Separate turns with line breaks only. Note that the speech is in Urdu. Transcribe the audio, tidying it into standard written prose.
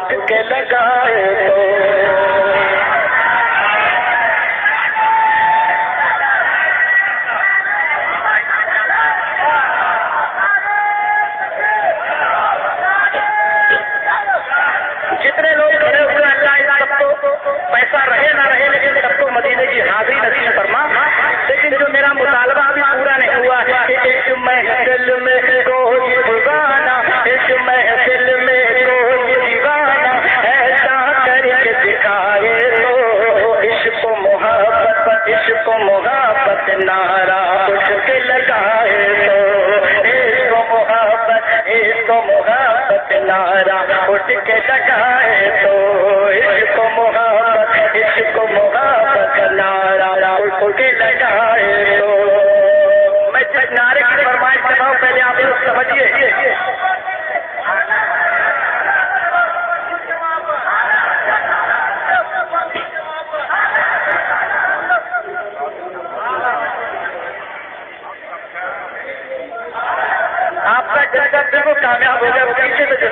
اٹھ کے لگائے تو جتنے لوگ کھڑے ہوئے اللہ ان سب کو پیسہ رہے نہ رہے لیکن سب کو مدینے کی حاضری نصیب فرما. لیکن جو میرا مطالبہ ابھی پورا نہیں ہوا کہ ایک محفل میں کوئی دیوانہ ایک محفل میں کوئی دیوانہ ایسا کر کے دکھائے تو عشق و محبت نعرہ اٹھ کے لگائے تو عشق و محبت نعرہ اٹھ کے لگائے تو عشق و محبت نعرہ اٹھ کے لگائے تو. میں جب نعرے کی فرمائش کر رہا ہوں پہلے آپ لوگ سمجھیے. آپ کا جذبہ بالکل کامیاب ہو گیا پیچھے میں جو